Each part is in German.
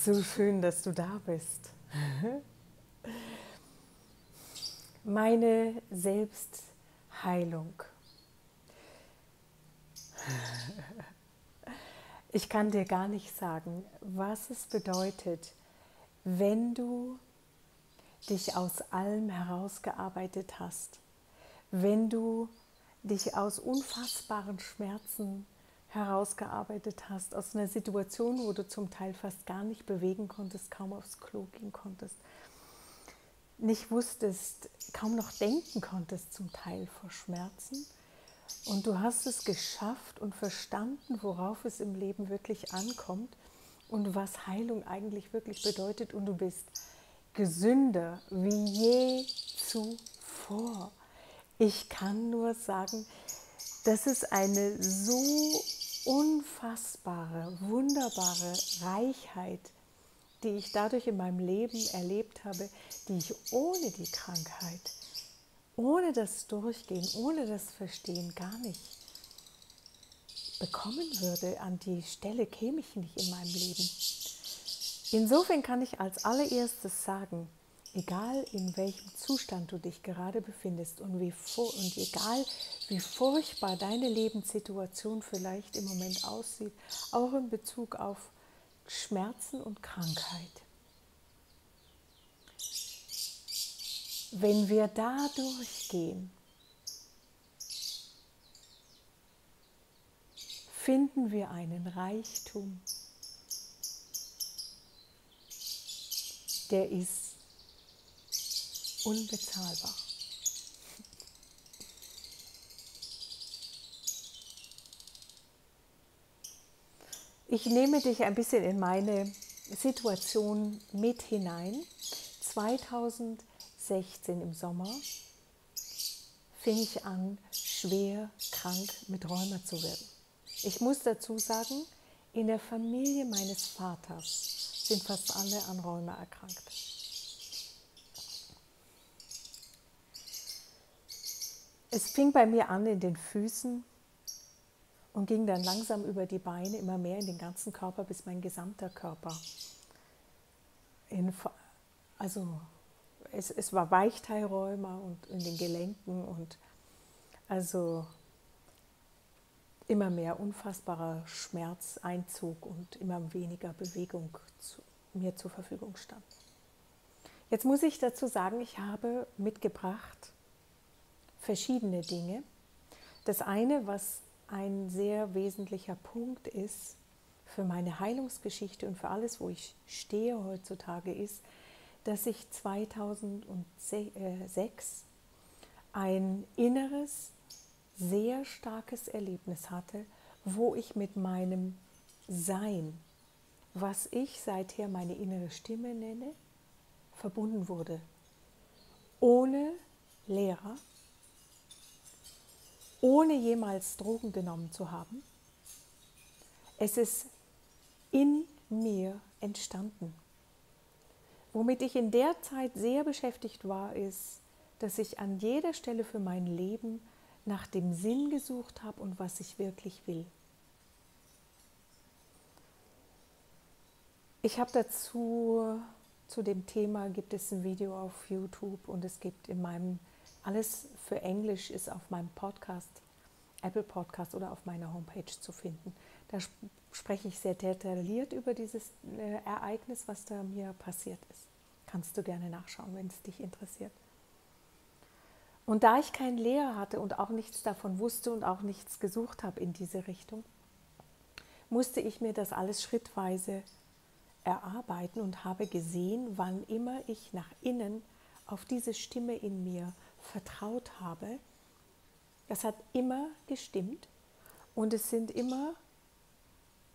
So schön, dass du da bist. Meine Selbstheilung. Ich kann dir gar nicht sagen, was es bedeutet, wenn du dich aus allem herausgearbeitet hast, wenn du dich aus unfassbaren Schmerzen herausgearbeitet hast, aus einer Situation, wo du zum Teil fast gar nicht bewegen konntest, kaum aufs Klo gehen konntest, nicht wusstest, kaum noch denken konntest zum Teil vor Schmerzen. Und du hast es geschafft und verstanden, worauf es im Leben wirklich ankommt und was Heilung eigentlich wirklich bedeutet. Und du bist gesünder wie je zuvor. Ich kann nur sagen, das ist eine so unfassbare, wunderbare Reichheit, die ich dadurch in meinem Leben erlebt habe, die ich ohne die Krankheit, ohne das Durchgehen, ohne das Verstehen gar nicht bekommen würde. An die Stelle käme ich nicht in meinem Leben. Insofern kann ich als allererstes sagen, egal in welchem Zustand du dich gerade befindest und egal wie furchtbar deine Lebenssituation vielleicht im Moment aussieht, auch in Bezug auf Schmerzen und Krankheit. Wenn wir da durchgehen, finden wir einen Reichtum, der ist unbezahlbar. Ich nehme dich ein bisschen in meine Situation mit hinein. 2016 im Sommer fing ich an, schwer krank mit Rheuma zu werden. Ich muss dazu sagen, in der Familie meines Vaters sind fast alle an Rheuma erkrankt. Es fing bei mir an in den Füßen und ging dann langsam über die Beine, immer mehr in den ganzen Körper, bis mein gesamter Körper. Es war Weichteilrheuma und in den Gelenken und also immer mehr unfassbarer Schmerzeinzug und immer weniger Bewegung mir zur Verfügung stand. Jetzt muss ich dazu sagen, ich habe mitgebracht verschiedene Dinge. Das eine, was ein sehr wesentlicher Punkt ist für meine Heilungsgeschichte und für alles, wo ich stehe heutzutage, ist, dass ich 2006 ein inneres, sehr starkes Erlebnis hatte, wo ich mit meinem Sein, was ich seither meine innere Stimme nenne, verbunden wurde. Ohne Lehrer, ohne jemals Drogen genommen zu haben. Es ist in mir entstanden. Womit ich in der Zeit sehr beschäftigt war, ist, dass ich an jeder Stelle für mein Leben nach dem Sinn gesucht habe und was ich wirklich will. Ich habe dazu, zu dem Thema gibt es ein Video auf YouTube und es gibt alles für Englisch ist auf meinem Podcast, Apple Podcast oder auf meiner Homepage zu finden. Da spreche ich sehr detailliert über dieses Ereignis, was da mir passiert ist. Kannst du gerne nachschauen, wenn es dich interessiert. Und da ich keinen Lehrer hatte und auch nichts davon wusste und auch nichts gesucht habe in diese Richtung, musste ich mir das alles schrittweise erarbeiten und habe gesehen, wann immer ich nach innen auf diese Stimme in mir vertraut habe, das hat immer gestimmt und es sind immer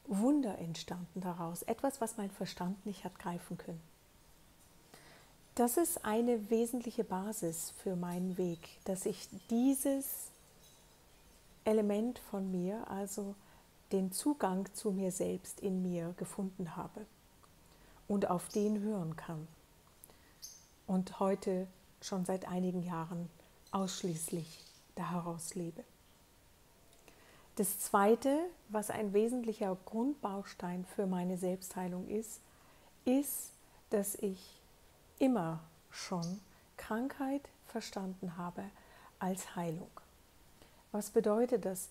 Wunder entstanden daraus. Etwas, was mein Verstand nicht hat greifen können. Das ist eine wesentliche Basis für meinen Weg, dass ich dieses Element von mir, also den Zugang zu mir selbst in mir gefunden habe und auf den hören kann. Und heute schon seit einigen Jahren ausschließlich daraus lebe. Das Zweite, was ein wesentlicher Grundbaustein für meine Selbstheilung ist, ist, dass ich immer schon Krankheit verstanden habe als Heilung. Was bedeutet das?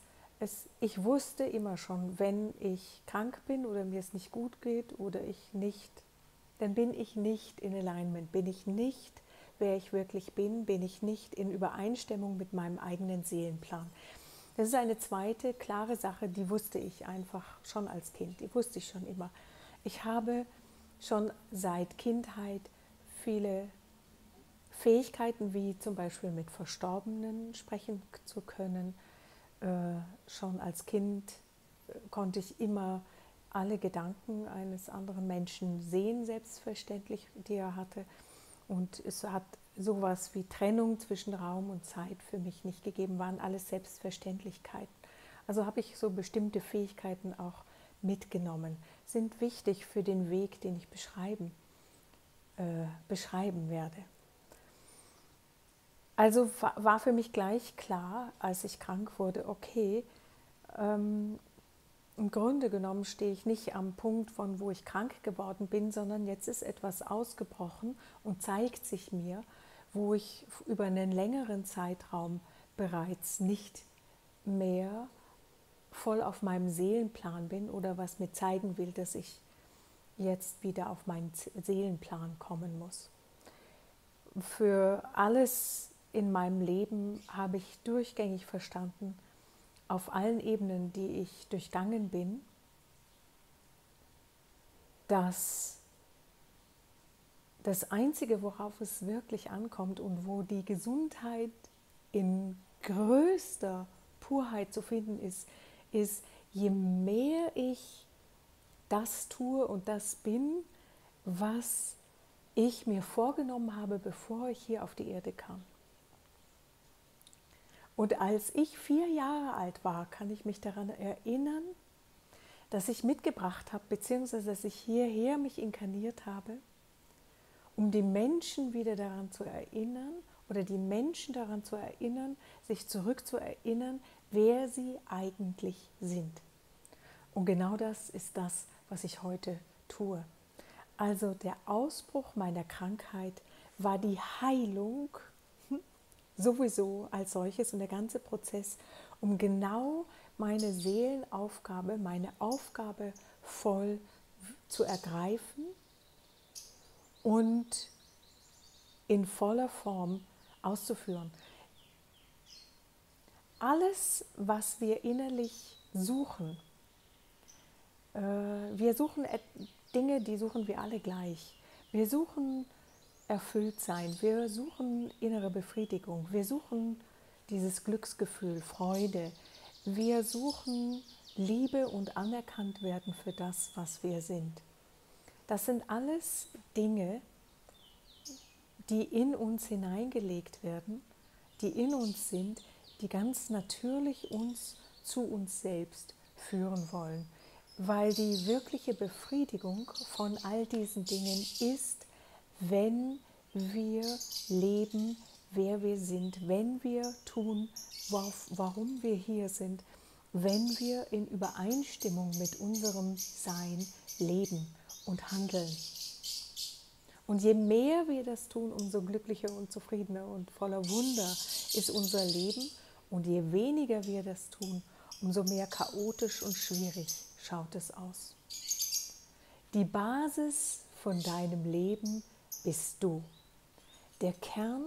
Ich wusste immer schon, wenn ich krank bin oder mir es nicht gut geht oder dann bin ich nicht in Alignment, bin ich nicht, wer ich wirklich bin ich nicht in Übereinstimmung mit meinem eigenen Seelenplan. Das ist eine zweite klare Sache, die wusste ich einfach schon als Kind, die wusste ich schon immer. Ich habe schon seit Kindheit viele Fähigkeiten, wie zum Beispiel mit Verstorbenen sprechen zu können. Schon als Kind konnte ich immer alle Gedanken eines anderen Menschen sehen, selbstverständlich, die er hatte. Und es hat sowas wie Trennung zwischen Raum und Zeit für mich nicht gegeben, waren alles Selbstverständlichkeiten. Also habe ich so bestimmte Fähigkeiten auch mitgenommen, sind wichtig für den Weg, den ich beschreiben werde. Also war für mich gleich klar, als ich krank wurde, okay, im Grunde genommen stehe ich nicht am Punkt, von wo ich krank geworden bin, sondern jetzt ist etwas ausgebrochen und zeigt sich mir, wo ich über einen längeren Zeitraum bereits nicht mehr voll auf meinem Seelenplan bin oder was mir zeigen will, dass ich jetzt wieder auf meinen Seelenplan kommen muss. Für alles in meinem Leben habe ich durchgängig verstanden, auf allen Ebenen, die ich durchgangen bin, dass das Einzige, worauf es wirklich ankommt und wo die Gesundheit in größter Purheit zu finden ist, je mehr ich das tue und das bin, was ich mir vorgenommen habe, bevor ich hier auf die Erde kam. Und als ich 4 Jahre alt war, kann ich mich daran erinnern, dass ich mitgebracht habe, beziehungsweise dass ich hierher mich inkarniert habe, um die Menschen wieder daran zu erinnern oder die Menschen daran zu erinnern, sich zurückzuerinnern, wer sie eigentlich sind. Und genau das ist das, was ich heute tue. Also der Ausbruch meiner Krankheit war die Heilung sowieso als solches und der ganze Prozess, um genau meine Seelenaufgabe, meine Aufgabe voll zu ergreifen und in voller Form auszuführen. Alles, was wir innerlich suchen, wir suchen Dinge, die suchen wir alle gleich. Wir suchen Erfülltsein, wir suchen innere Befriedigung, wir suchen dieses Glücksgefühl, Freude, wir suchen Liebe und anerkannt werden für das, was wir sind. Das sind alles Dinge, die in uns hineingelegt werden, die in uns sind, die ganz natürlich uns zu uns selbst führen wollen. Weil die wirkliche Befriedigung von all diesen Dingen ist, wenn wir leben, wer wir sind, wenn wir tun, warum wir hier sind, wenn wir in Übereinstimmung mit unserem Sein leben und handeln. Und je mehr wir das tun, umso glücklicher und zufriedener und voller Wunder ist unser Leben. Und je weniger wir das tun, umso mehr chaotisch und schwierig schaut es aus. Die Basis von deinem Leben bist du. Der Kern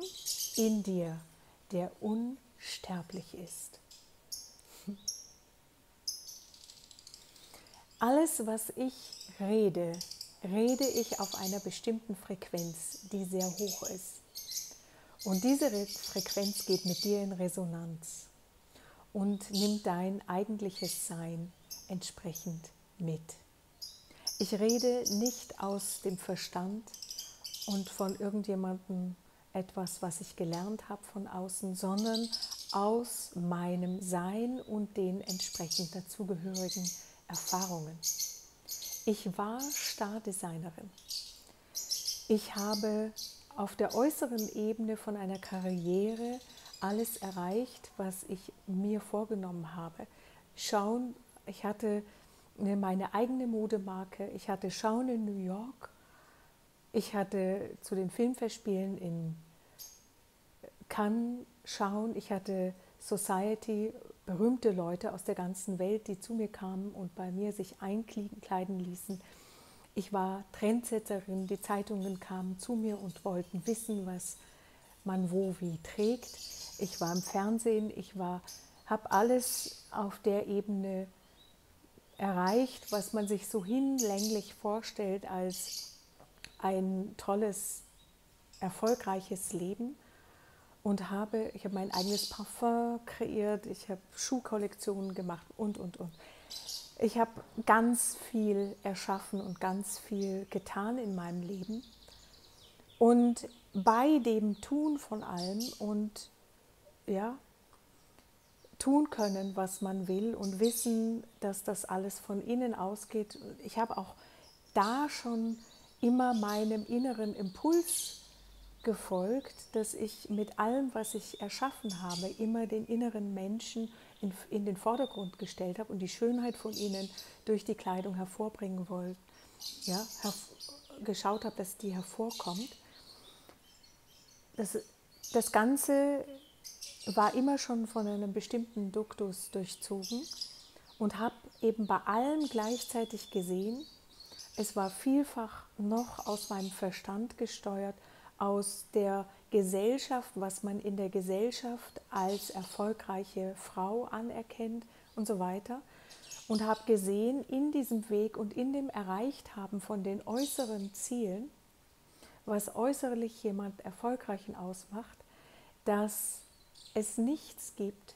in dir, der unsterblich ist. Alles, was ich rede ich auf einer bestimmten Frequenz, die sehr hoch ist. Und diese Frequenz geht mit dir in Resonanz und nimmt dein eigentliches Sein entsprechend mit. Ich rede nicht aus dem Verstand und von irgendjemandem etwas, was ich gelernt habe von außen, sondern aus meinem Sein und den entsprechend dazugehörigen Erfahrungen. Ich war Stardesignerin. Ich habe auf der äußeren Ebene von einer Karriere alles erreicht, was ich mir vorgenommen habe. Ich hatte meine eigene Modemarke, ich hatte Schauen in New York Ich hatte zu den Filmfestspielen in Cannes schauen, ich hatte Society, berühmte Leute aus der ganzen Welt, die zu mir kamen und bei mir sich einkleiden ließen. Ich war Trendsetterin, die Zeitungen kamen zu mir und wollten wissen, was man wo wie trägt. Ich war im Fernsehen, habe alles auf der Ebene erreicht, was man sich so hinlänglich vorstellt als ein tolles, erfolgreiches Leben. Und ich habe mein eigenes Parfum kreiert, ich habe Schuhkollektionen gemacht und. Ich habe ganz viel erschaffen und ganz viel getan in meinem Leben. Und bei dem Tun von allem und ja, tun können, was man will und wissen, dass das alles von innen ausgeht. Ich habe auch da schon immer meinem inneren Impuls gefolgt, dass ich mit allem, was ich erschaffen habe, immer den inneren Menschen in den Vordergrund gestellt habe und die Schönheit von ihnen durch die Kleidung hervorbringen wollte. Ja, geschaut habe, dass die hervorkommt. Das Ganze war immer schon von einem bestimmten Duktus durchzogen und habe eben bei allem gleichzeitig gesehen, es war vielfach noch aus meinem Verstand gesteuert, aus der Gesellschaft, was man in der Gesellschaft als erfolgreiche Frau anerkennt und so weiter. Und habe gesehen, in diesem Weg und in dem Erreichthaben von den äußeren Zielen, was äußerlich jemand Erfolgreichen ausmacht, dass es nichts gibt,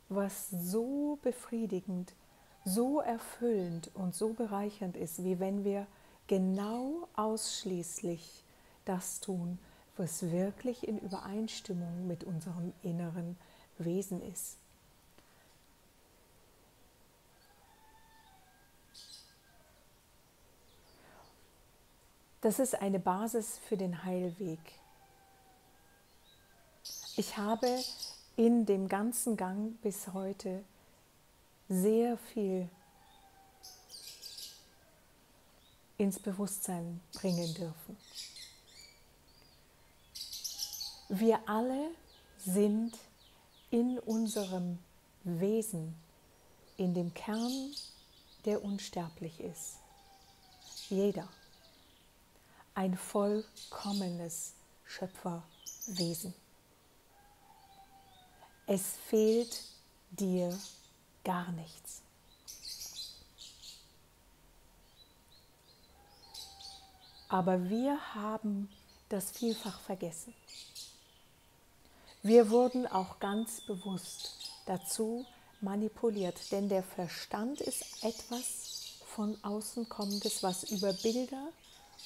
was so befriedigend, so erfüllend und so bereichernd ist, wie wenn wir genau ausschließlich das tun, was wirklich in Übereinstimmung mit unserem inneren Wesen ist. Das ist eine Basis für den Heilweg. Ich habe in dem ganzen Gang bis heute sehr viel ins Bewusstsein bringen dürfen. Wir alle sind in unserem Wesen, in dem Kern, der unsterblich ist. Jeder. Ein vollkommenes Schöpferwesen. Es fehlt dir gar nichts. Aber wir haben das vielfach vergessen. Wir wurden auch ganz bewusst dazu manipuliert, denn der Verstand ist etwas von außen kommendes, was über Bilder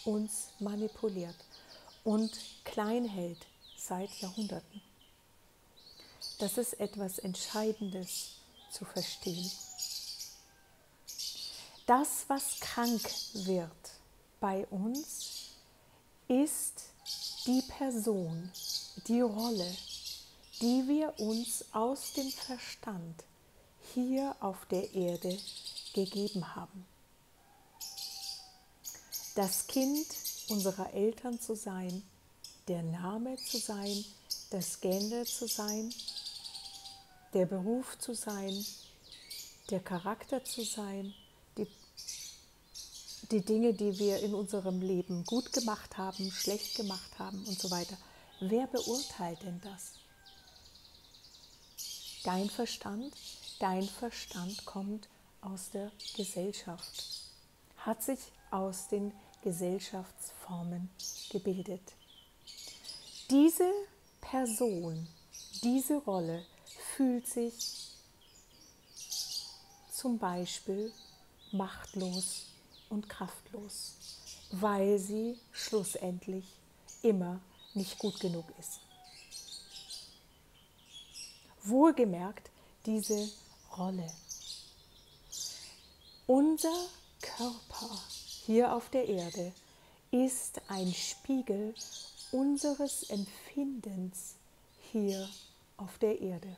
uns manipuliert und klein hält seit Jahrhunderten. Das ist etwas Entscheidendes zu verstehen. Das, was krank wird bei uns, ist die Person, die Rolle, die wir uns aus dem Verstand hier auf der Erde gegeben haben. Das Kind unserer Eltern zu sein, der Name zu sein, das Gender zu sein, der Beruf zu sein, der Charakter zu sein, die Dinge, die wir in unserem Leben gut gemacht haben, schlecht gemacht haben und so weiter. Wer beurteilt denn das? Dein Verstand kommt aus der Gesellschaft, hat sich aus den Gesellschaftsformen gebildet. Diese Person, diese Rolle fühlt sich zum Beispiel machtlos und kraftlos, weil sie schlussendlich immer nicht gut genug ist. Wohlgemerkt diese Rolle. Unser Körper hier auf der Erde ist ein Spiegel unseres Empfindens hier auf der Erde.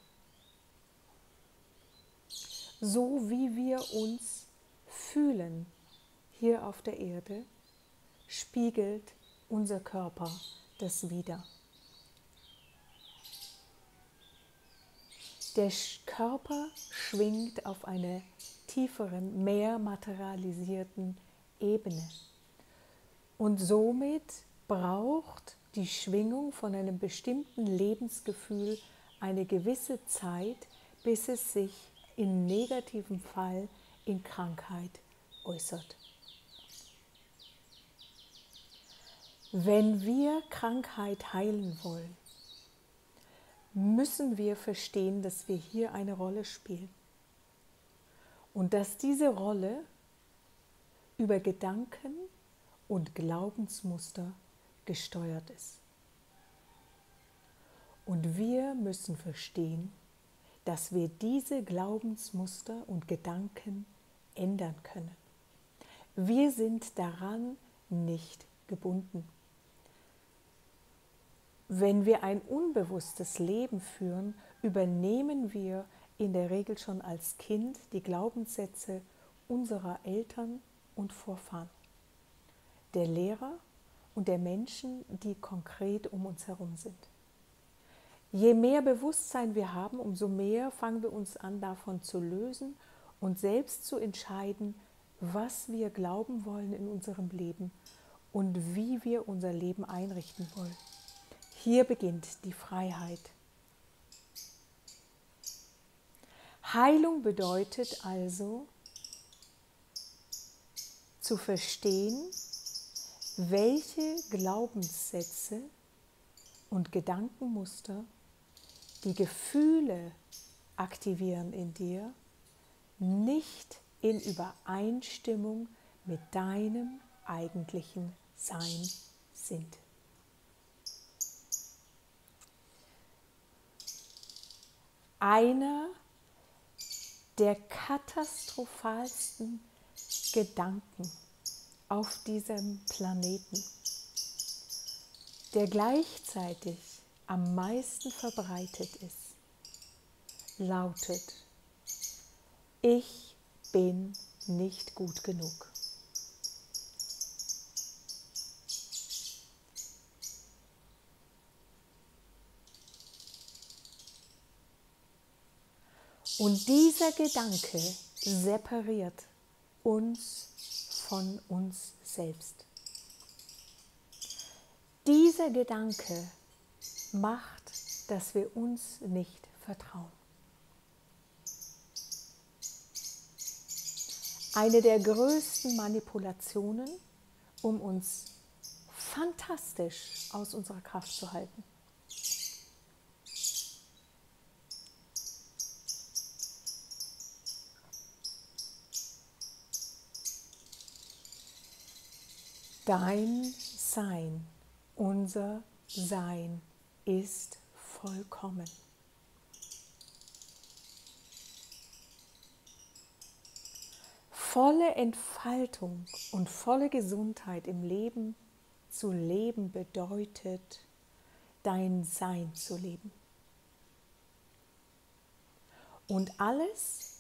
So wie wir uns fühlen hier auf der Erde, spiegelt unser Körper das wieder. Der Körper schwingt auf einer tieferen, mehr materialisierten Ebene. Und somit braucht die Schwingung von einem bestimmten Lebensgefühl eine gewisse Zeit, bis es sich in negativem Fall in Krankheit äußert. Wenn wir Krankheit heilen wollen, müssen wir verstehen, dass wir hier eine Rolle spielen und dass diese Rolle über Gedanken und Glaubensmuster gesteuert ist. Und wir müssen verstehen, dass wir diese Glaubensmuster und Gedanken ändern können. Wir sind daran nicht gebunden. Wenn wir ein unbewusstes Leben führen, übernehmen wir in der Regel schon als Kind die Glaubenssätze unserer Eltern und Vorfahren, der Lehrer und der Menschen, die konkret um uns herum sind. Je mehr Bewusstsein wir haben, umso mehr fangen wir uns an, davon zu lösen und selbst zu entscheiden, was wir glauben wollen in unserem Leben und wie wir unser Leben einrichten wollen. Hier beginnt die Freiheit. Heilung bedeutet also, zu verstehen, welche Glaubenssätze und Gedankenmuster die Gefühle aktivieren in dir, nicht in Übereinstimmung mit deinem eigentlichen Sein sind. Einer der katastrophalsten Gedanken auf diesem Planeten, der gleichzeitig am meisten verbreitet ist, lautet: Ich bin nicht gut genug. Und dieser Gedanke separiert uns von uns selbst. Dieser Gedanke macht, dass wir uns nicht vertrauen. Eine der größten Manipulationen, um uns fantastisch aus unserer Kraft zu halten. Dein Sein, unser Sein ist vollkommen. Volle Entfaltung und volle Gesundheit im Leben zu leben bedeutet, dein Sein zu leben. Und alles,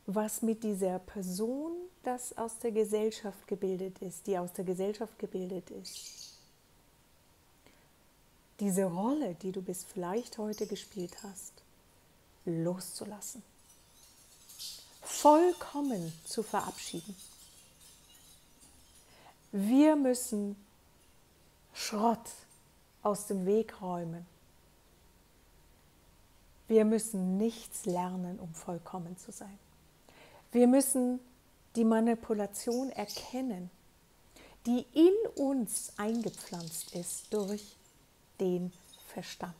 was mit dieser Person, das aus der Gesellschaft gebildet ist, die aus der Gesellschaft gebildet ist, diese Rolle, die du bis vielleicht heute gespielt hast, loszulassen, vollkommen zu verabschieden. Wir müssen Schrott aus dem Weg räumen. Wir müssen nichts lernen, um vollkommen zu sein. Wir müssen die Manipulation erkennen, die in uns eingepflanzt ist durch den Verstand.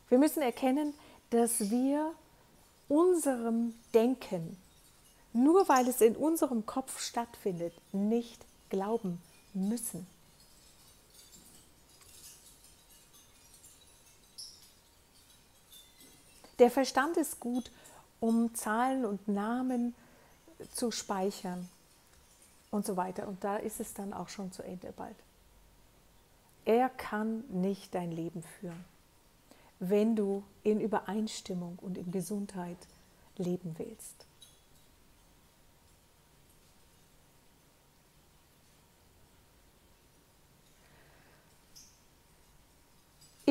Wir müssen erkennen, dass wir unserem Denken, nur weil es in unserem Kopf stattfindet, nicht glauben müssen. Der Verstand ist gut, um Zahlen und Namen zu speichern und so weiter. Und da ist es dann auch schon zu Ende bald. Er kann nicht dein Leben führen, wenn du in Übereinstimmung und in Gesundheit leben willst.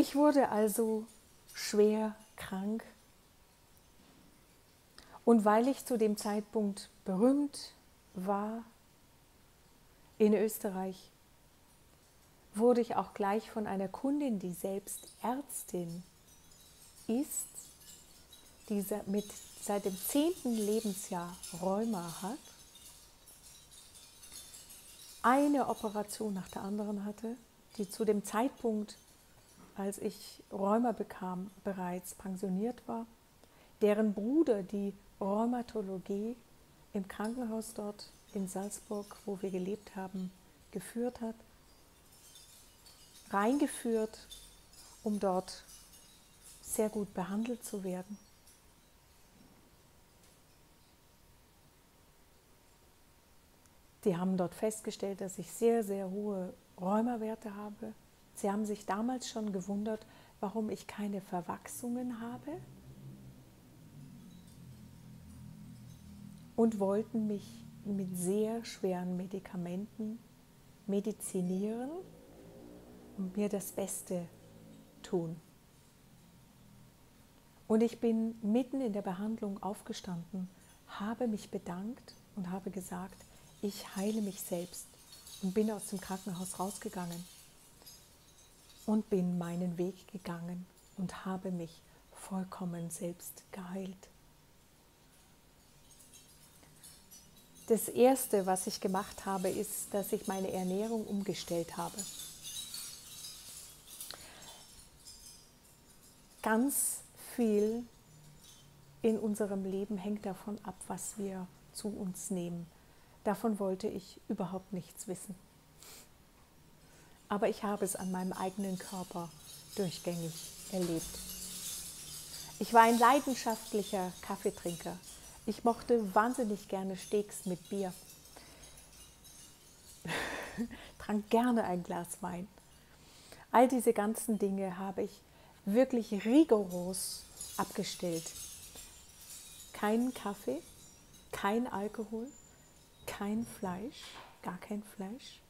Ich wurde also schwer krank und weil ich zu dem Zeitpunkt berühmt war in Österreich, wurde ich auch gleich von einer Kundin, die selbst Ärztin ist, die seit dem 10. Lebensjahr Rheuma hat, eine Operation nach der anderen hatte, die zu dem Zeitpunkt, als ich Rheuma bekam, bereits pensioniert war, deren Bruder die Rheumatologie im Krankenhaus dort in Salzburg, wo wir gelebt haben, geführt hat, reingeführt, um dort sehr gut behandelt zu werden. Die haben dort festgestellt, dass ich sehr, sehr hohe Rheumawerte habe. Sie haben sich damals schon gewundert, warum ich keine Verwachsungen habe und wollten mich mit sehr schweren Medikamenten medizinieren und mir das Beste tun. Und ich bin mitten in der Behandlung aufgestanden, habe mich bedankt und habe gesagt, ich heile mich selbst und bin aus dem Krankenhaus rausgegangen und bin meinen Weg gegangen und habe mich vollkommen selbst geheilt. Das Erste, was ich gemacht habe, ist, dass ich meine Ernährung umgestellt habe. Ganz viel in unserem Leben hängt davon ab, was wir zu uns nehmen. Davon wollte ich überhaupt nichts wissen. Aber ich habe es an meinem eigenen Körper durchgängig erlebt. Ich war ein leidenschaftlicher Kaffeetrinker. Ich mochte wahnsinnig gerne Steaks mit Bier. Trank gerne ein Glas Wein. All diese ganzen Dinge habe ich wirklich rigoros abgestellt. Keinen Kaffee, kein Alkohol, kein Fleisch, gar kein Fleisch,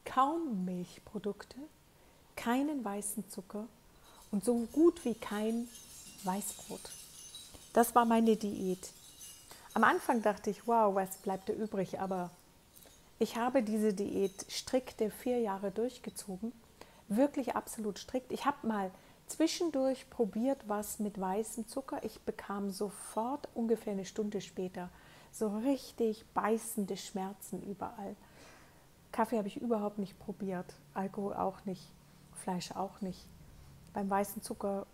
kaum Milchprodukte, keinen weißen Zucker und so gut wie kein Weißbrot. Das war meine Diät. Am Anfang dachte ich, wow, was bleibt da übrig? Aber ich habe diese Diät strikte 4 Jahre durchgezogen, wirklich absolut strikt. Ich habe mal zwischendurch probiert, was mit weißem Zucker. Ich bekam sofort, ungefähr eine Stunde später, so richtig beißende Schmerzen überall. Kaffee habe ich überhaupt nicht probiert, Alkohol auch nicht, Fleisch auch nicht. Beim weißen Zucker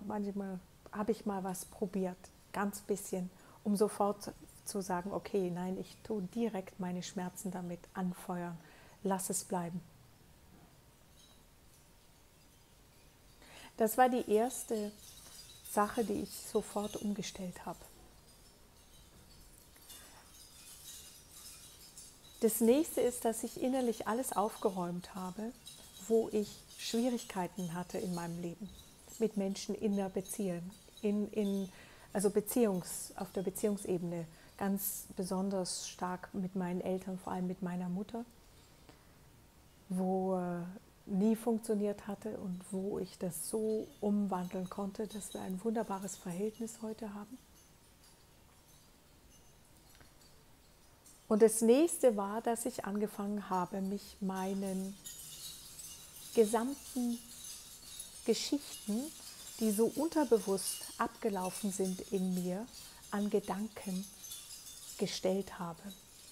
manchmal habe ich mal was probiert, ganz bisschen, um sofort zu sagen, okay, nein, ich tue direkt meine Schmerzen damit anfeuern, lass es bleiben. Das war die erste Sache, die ich sofort umgestellt habe. Das nächste ist, dass ich innerlich alles aufgeräumt habe, wo ich Schwierigkeiten hatte in meinem Leben mit Menschen in der Beziehung, also auf der Beziehungsebene, ganz besonders stark mit meinen Eltern, vor allem mit meiner Mutter, wo nie funktioniert hatte und wo ich das so umwandeln konnte, dass wir ein wunderbares Verhältnis heute haben. Und das nächste war, dass ich angefangen habe, mich meinen gesamten Geschichten, die so unterbewusst abgelaufen sind in mir, an Gedanken gestellt habe.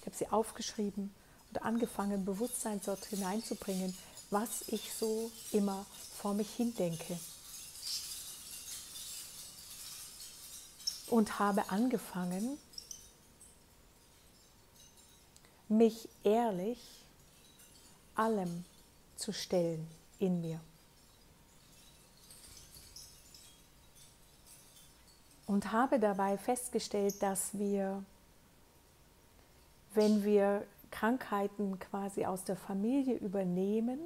Ich habe sie aufgeschrieben und angefangen, Bewusstsein dort hineinzubringen, was ich so immer vor mich hin denke. Und habe angefangen, mich ehrlich allem zu stellen in mir. Und habe dabei festgestellt, dass wir, wenn wir Krankheiten quasi aus der Familie übernehmen,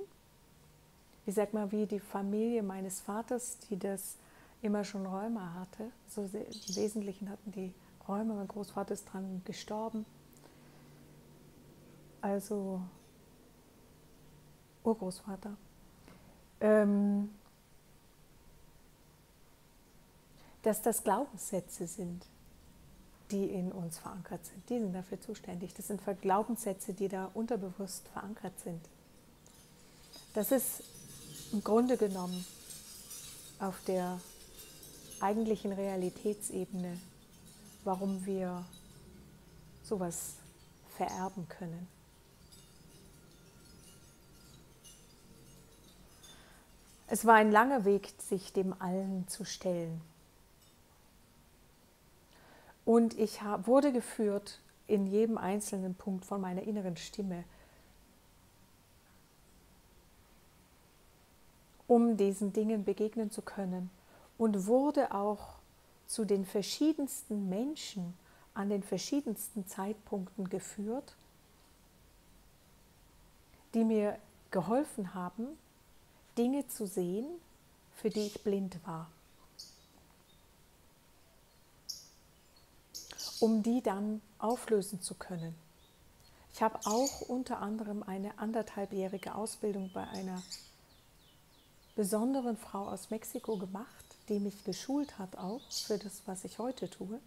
ich sag mal wie die Familie meines Vaters, die das immer schon Rheuma hatte, so im Wesentlichen hatten die Rheuma, mein Großvater ist dran gestorben, also Urgroßvater. dass das Glaubenssätze sind, die in uns verankert sind. Die sind dafür zuständig. Das sind Glaubenssätze, die da unterbewusst verankert sind. Das ist im Grunde genommen auf der eigentlichen Realitätsebene, warum wir sowas vererben können. Es war ein langer Weg, sich dem Allen zu stellen. Und ich wurde geführt in jedem einzelnen Punkt von meiner inneren Stimme, um diesen Dingen begegnen zu können, und wurde auch zu den verschiedensten Menschen an den verschiedensten Zeitpunkten geführt, die mir geholfen haben, Dinge zu sehen, für die ich blind war, um die dann auflösen zu können. Ich habe auch unter anderem eine 1,5-jährige Ausbildung bei einer besonderen Frau aus Mexiko gemacht, die mich geschult hat auch für das, was ich heute tue,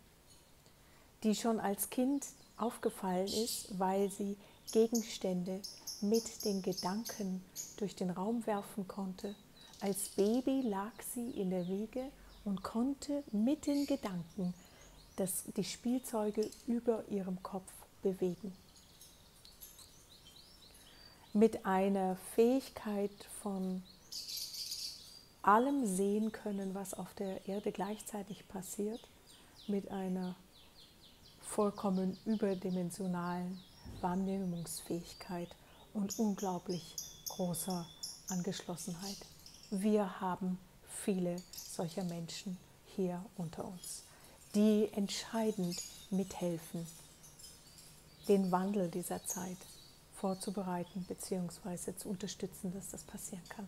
die schon als Kind aufgefallen ist, weil sie Gegenstände mit den Gedanken durch den Raum werfen konnte. Als Baby lag sie in der Wiege und konnte mit den Gedanken die Spielzeuge über ihrem Kopf bewegen. Mit einer Fähigkeit von allem sehen können, was auf der Erde gleichzeitig passiert, mit einer vollkommen überdimensionalen Wahrnehmungsfähigkeit und unglaublich großer Angeschlossenheit. Wir haben viele solcher Menschen hier unter uns, die entscheidend mithelfen, den Wandel dieser Zeit vorzubereiten bzw. zu unterstützen, dass das passieren kann.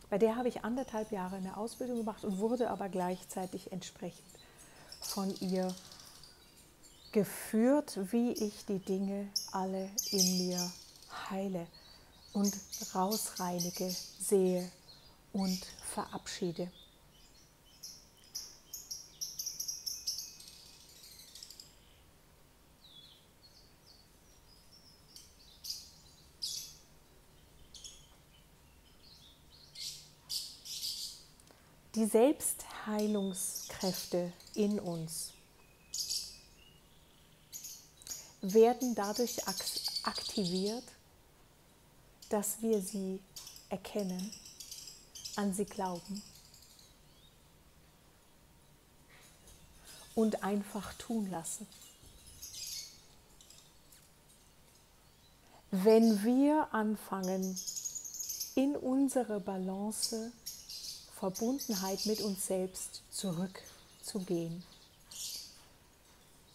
Bei der habe ich 1,5 Jahre eine Ausbildung gemacht und wurde aber gleichzeitig entsprechend von ihr geführt, wie ich die Dinge alle in mir heile und rausreinige, sehe und verabschiede. Die Selbstheilungskräfte in uns werden dadurch aktiviert, dass wir sie erkennen, an sie glauben und einfach tun lassen. Wenn wir anfangen, in unsere Balance, Verbundenheit mit uns selbst zurückzugehen,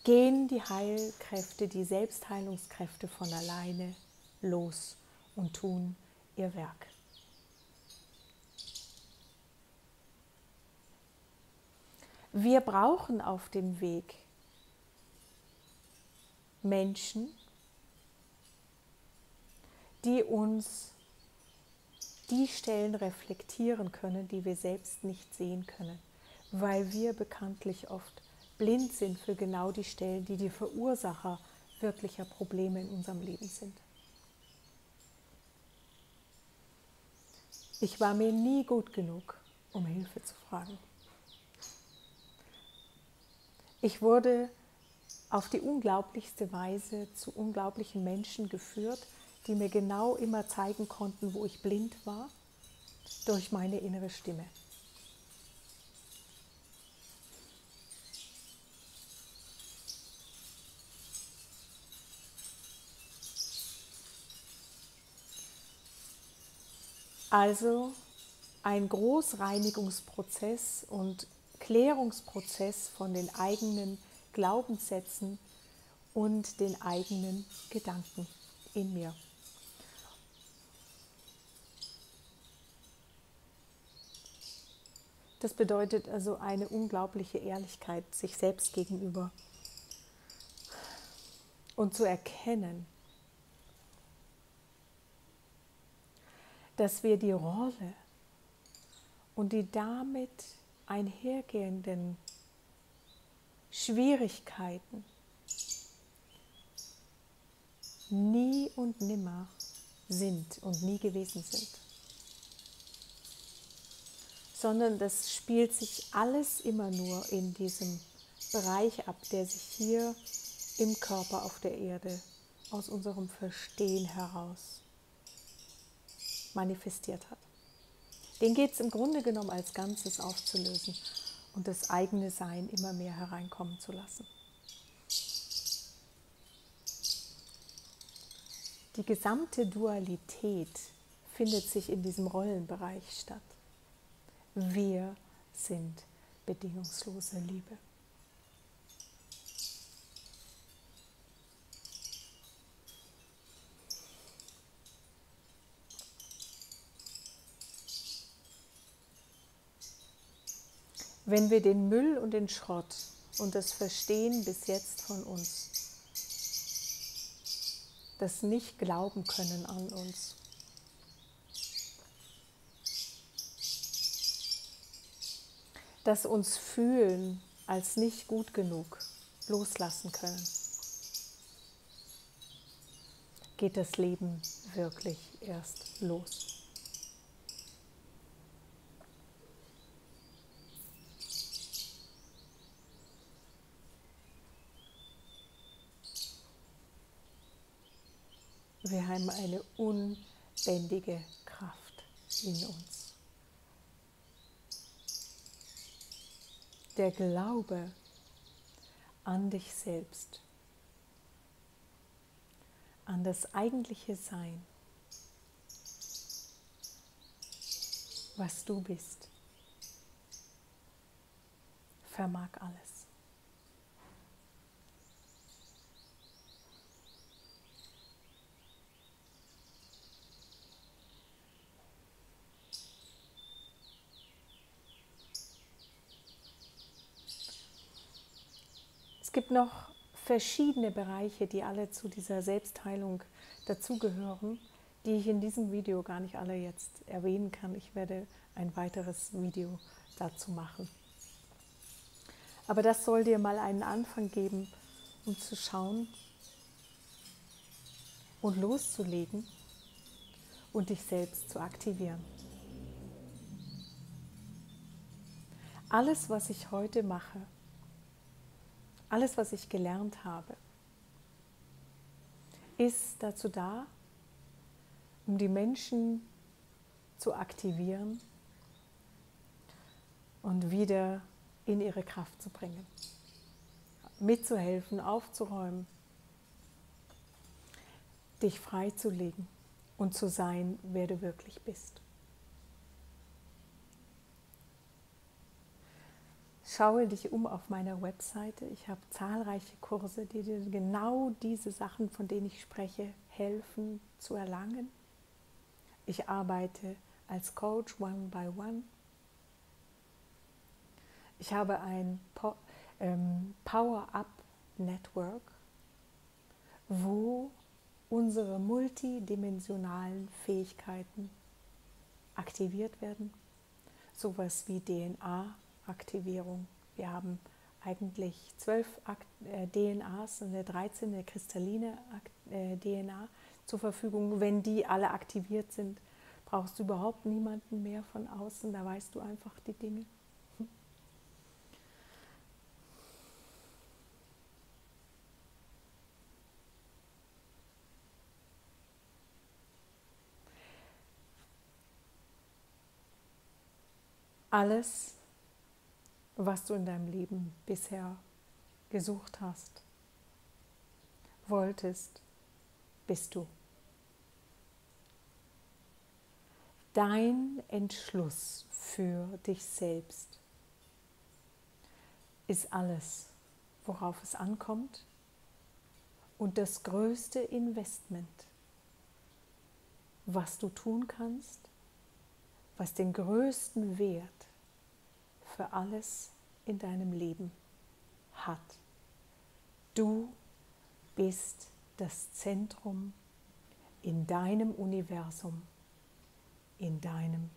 gehen die Heilkräfte, die Selbstheilungskräfte von alleine los und tun ihr Werk. Wir brauchen auf dem Weg Menschen, die uns die Stellen reflektieren können, die wir selbst nicht sehen können, weil wir bekanntlich oft blind sind für genau die Stellen, die die Verursacher wirklicher Probleme in unserem Leben sind. Ich war mir nie gut genug, um Hilfe zu fragen. Ich wurde auf die unglaublichste Weise zu unglaublichen Menschen geführt, die mir genau immer zeigen konnten, wo ich blind war, durch meine innere Stimme. Also ein Großreinigungsprozess und Klärungsprozess von den eigenen Glaubenssätzen und den eigenen Gedanken in mir. Das bedeutet also eine unglaubliche Ehrlichkeit sich selbst gegenüber und zu erkennen, dass wir die Rolle und die damit einhergehenden Schwierigkeiten nie und nimmer sind und nie gewesen sind, sondern das spielt sich alles immer nur in diesem Bereich ab, der sich hier im Körper auf der Erde aus unserem Verstehen heraus manifestiert hat. Den geht es im Grunde genommen als Ganzes aufzulösen und das eigene Sein immer mehr hereinkommen zu lassen. Die gesamte Dualität findet sich in diesem Rollenbereich statt. Wir sind bedingungslose Liebe. Wenn wir den Müll und den Schrott und das Verstehen bis jetzt von uns, das nicht glauben können an uns, das uns fühlen als nicht gut genug loslassen können, geht das Leben wirklich erst los. Wir haben eine unbändige Kraft in uns. Der Glaube an dich selbst, an das eigentliche Sein, was du bist, vermag alles. Es gibt noch verschiedene Bereiche, die alle zu dieser Selbstheilung dazugehören, die ich in diesem Video gar nicht alle jetzt erwähnen kann. Ich werde ein weiteres Video dazu machen. Aber das soll dir mal einen Anfang geben, um zu schauen und loszulegen und dich selbst zu aktivieren. Alles, was ich heute mache, alles, was ich gelernt habe, ist dazu da, um die Menschen zu aktivieren und wieder in ihre Kraft zu bringen, mitzuhelfen, aufzuräumen, dich freizulegen und zu sein, wer du wirklich bist. Schaue dich um auf meiner Webseite. Ich habe zahlreiche Kurse, die dir genau diese Sachen, von denen ich spreche, helfen zu erlangen. Ich arbeite als Coach One by One. Ich habe ein Power-Up Network, wo unsere multidimensionalen Fähigkeiten aktiviert werden. Sowas wie DNA-Aktivierung. Wir haben eigentlich 12 DNAs und eine 13. kristalline DNA zur Verfügung. Wenn die alle aktiviert sind, brauchst du überhaupt niemanden mehr von außen. Da weißt du einfach die Dinge. Alles, was du in deinem Leben bisher gesucht hast, wolltest, bist du. Dein Entschluss für dich selbst ist alles, worauf es ankommt und das größte Investment, was du tun kannst, was den größten Wert für alles in deinem Leben hat. Du bist das Zentrum in deinem Universum, in deinem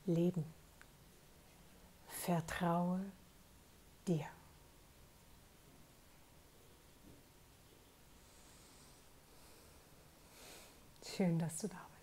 Leben. vertraue dir. Schön, dass du da bist.